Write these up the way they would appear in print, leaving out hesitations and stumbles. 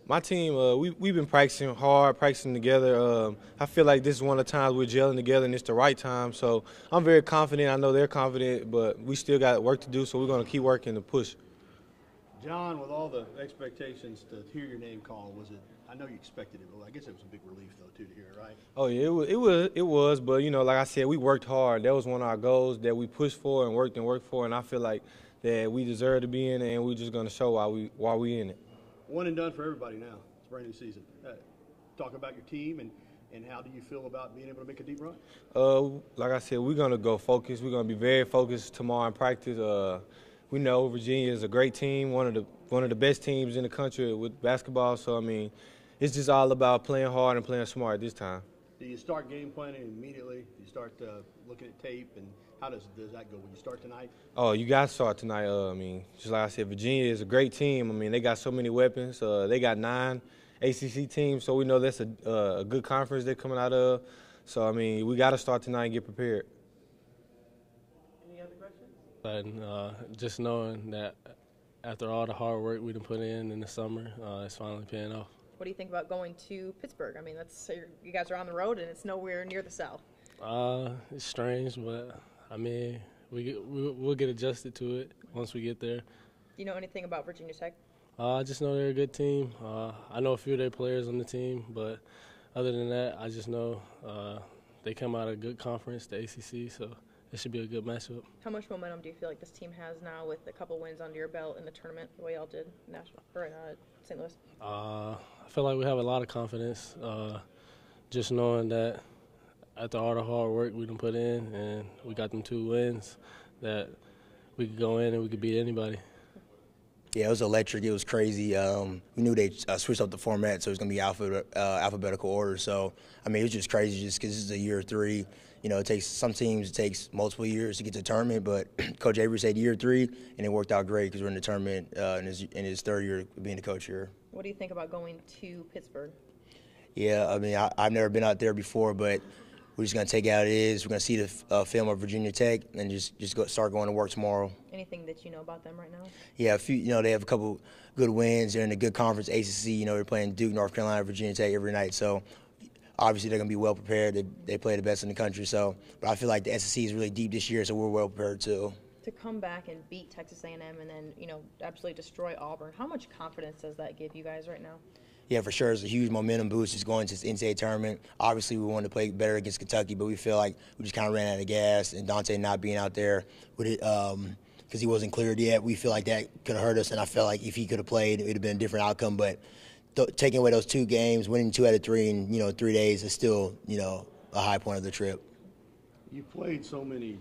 My team, we've been practicing hard, practicing together. I feel like this is one of the times we're gelling together, and it's the right time. So I'm very confident. I know they're confident, but we still got work to do, so we're going to keep working to push. John, with all the expectations to hear your name called, was it? I know you expected it, but I guess it was a big relief though too to hear it, right? Oh yeah, it was. But like I said, we worked hard. That was one of our goals that we pushed for and worked for, and I feel like that we deserve to be in it, and we're just going to show why we in it. One and done for everybody now. It's a brand new season. Talk about your team and how do you feel about being able to make a deep run? Like I said, we're going to go focused. We're going to be very focused tomorrow in practice. We know Virginia is a great team, one of the best teams in the country with basketball. So, I mean, it's just all about playing hard and playing smart this time. Do you start game planning immediately? Do you start looking at tape, and how does that go? Will you start tonight? Oh, you got to start tonight. I mean, just like I said, Virginia is a great team. I mean, they got so many weapons. They got 9 ACC teams, so we know that's a good conference they're coming out of. So, I mean, we got to start tonight and get prepared. Any other questions? Just knowing that after all the hard work we done put in the summer, it's finally paying off. What do you think about going to Pittsburgh? I mean, you guys are on the road, and it's nowhere near the South. It's strange, but I mean, we'll get adjusted to it once we get there. Do you know anything about Virginia Tech? I just know they're a good team. I know a few of their players on the team, but other than that, I just know they come out of a good conference, the ACC, so it should be a good matchup. How much momentum do you feel like this team has now with a couple wins under your belt in the tournament, the way y'all did in St. Louis? I feel like we have a lot of confidence, just knowing that after all the hard work we done put in and we got them 2 wins, that we could go in and we could beat anybody. Yeah, it was electric. It was crazy. We knew they switched up the format, so it was going to be alphabetical order. So, I mean, it was just crazy just because this is a year 3. You know, some teams it takes multiple years to get to the tournament, but Coach Avery said year 3, and it worked out great because we're in the tournament in his 3rd year being the coach here. What do you think about going to Pittsburgh? Yeah, I mean, I've never been out there before, but we're just going to take it how it is. We're going to see the film of Virginia Tech and just start going to work tomorrow. Anything that you know about them right now? Yeah, they have a couple good wins. They're in a good conference, ACC. They're playing Duke, North Carolina, Virginia Tech every night. So obviously they're going to be well prepared. They play the best in the country. So, but I feel like the SEC is really deep this year, so we're well prepared too. To come back and beat Texas A&M and then absolutely destroy Auburn, how much confidence does that give you guys right now? Yeah, for sure. It's a huge momentum boost just going to this NCAA tournament. Obviously, we wanted to play better against Kentucky, but we feel like we just kind of ran out of gas. And Dante not being out there with it because he wasn't cleared yet, we feel like that could have hurt us. And I felt like if he could have played, it would have been a different outcome. But taking away those 2 games, winning 2 out of 3 in 3 days is still a high point of the trip. You played so many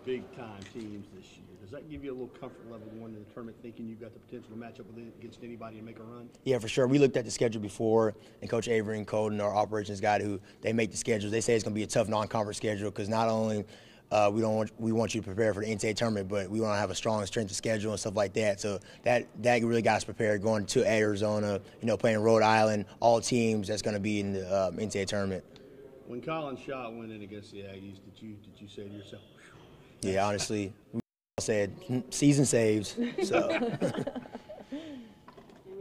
big-time teams this year. Does that give you a little comfort level going into the tournament, thinking you've got the potential to match up against anybody and make a run? Yeah, for sure. We looked at the schedule before, and Coach Avery and Colton, our operations guy, they make the schedules. They say it's going to be a tough non-conference schedule because not only we want you to prepare for the NCAA tournament, but we want to have a strong strength of schedule and stuff like that. So that really got us prepared going to Arizona, playing Rhode Island, all teams that's going to be in the NCAA tournament. When Collins shot went in against the Aggies, did you say to yourself, whew? Yeah, honestly. I said, season saves. So. Any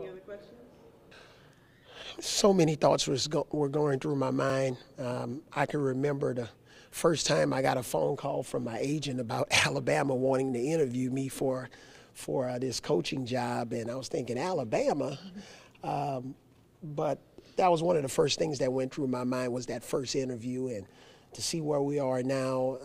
other questions? So many thoughts were going through my mind. I can remember the first time I got a phone call from my agent about Alabama wanting to interview me for this coaching job, and I was thinking, Alabama? But that was one of the first things that went through my mind was that first interview, and to see where we are now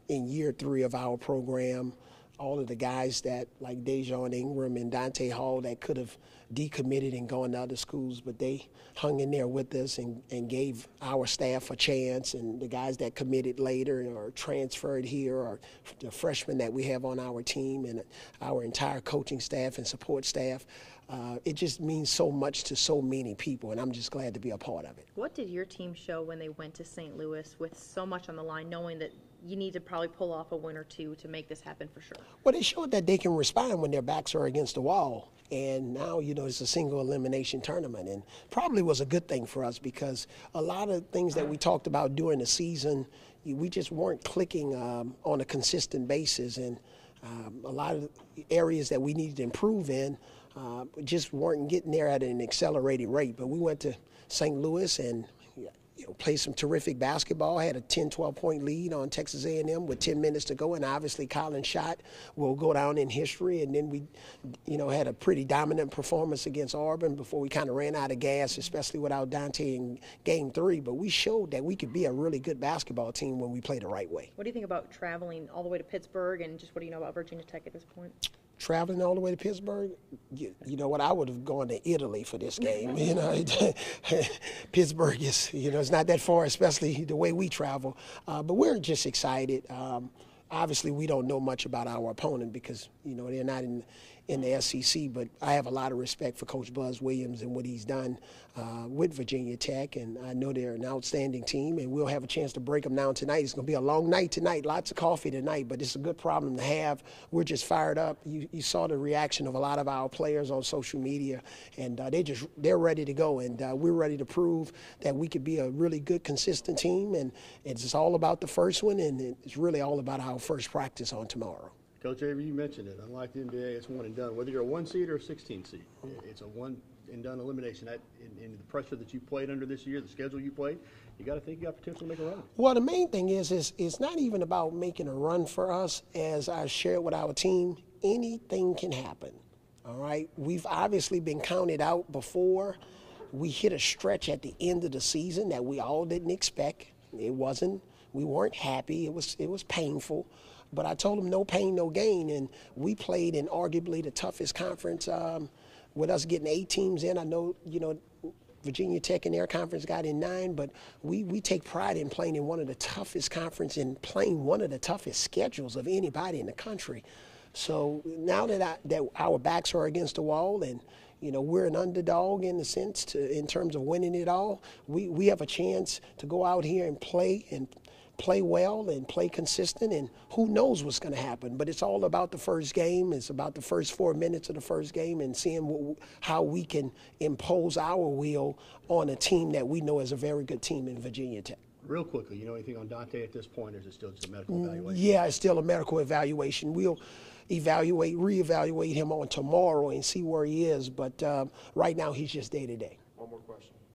in year 3 of our program. All of the guys that, like Dejon Ingram and Dante Hall, that could have decommitted and gone to other schools, but they hung in there with us and gave our staff a chance. And the guys that committed later or transferred here, or the freshmen that we have on our team and our entire coaching staff and support staff, it just means so much to so many people, and I'm just glad to be a part of it. What did your team show when they went to St. Louis with so much on the line, knowing that you need to probably pull off a win or 2 to make this happen for sure? Well, they showed that they can respond when their backs are against the wall. And now, it's a single elimination tournament, and probably was a good thing for us because a lot of things that we talked about during the season, we just weren't clicking on a consistent basis. And a lot of areas that we needed to improve in, just weren't getting there at an accelerated rate. But we went to St. Louis and played some terrific basketball, had a 10, 12-point lead on Texas A&M with 10 minutes to go, and obviously Colin's shot will go down in history. And then we, had a pretty dominant performance against Auburn before we kind of ran out of gas, especially without Dante in Game 3. But we showed that we could be a really good basketball team when we play the right way. What do you think about traveling all the way to Pittsburgh, and just what do you know about Virginia Tech at this point? Traveling all the way to Pittsburgh, you know what? I would have gone to Italy for this game. Pittsburgh is, it's not that far, especially the way we travel. But we're just excited. Obviously, we don't know much about our opponent because, they're not in the SEC, but I have a lot of respect for Coach Buzz Williams and what he's done with Virginia Tech, and I know they're an outstanding team, and we'll have a chance to break them down tonight. It's going to be a long night tonight, lots of coffee tonight, but it's a good problem to have. We're just fired up. You saw the reaction of a lot of our players on social media, and they're ready to go, and we're ready to prove that we could be a really good, consistent team, and it's all about the first one, and it's really all about our first practice on tomorrow. Coach Avery, you mentioned it. Unlike the NBA, it's one and done. Whether you're a 1 seed or a 16 seed, it's a one and done elimination. In the pressure that you played under this year, the schedule you played, you got to think you got potential to make a run. Well, the main thing is it's not even about making a run for us. As I shared with our team, anything can happen. All right, we've obviously been counted out before. We hit a stretch at the end of the season that we all didn't expect. We weren't happy. It was painful. But I told them no pain, no gain, and we played in arguably the toughest conference with us getting 8 teams in. I know, Virginia Tech in their conference got in 9, but we take pride in playing in one of the toughest conferences and playing one of the toughest schedules of anybody in the country. So now that our backs are against the wall and we're an underdog in terms of winning it all, we have a chance to go out here and play well and play consistent, and who knows what's going to happen. But it's all about the first game. It's about the first 4 minutes of the first game and seeing how we can impose our will on a team that we know is a very good team in Virginia Tech. Real quickly, anything on Dante at this point, or is it still just a medical evaluation? Yeah, it's still a medical evaluation. We'll reevaluate him on tomorrow and see where he is. But right now, he's just day-to-day.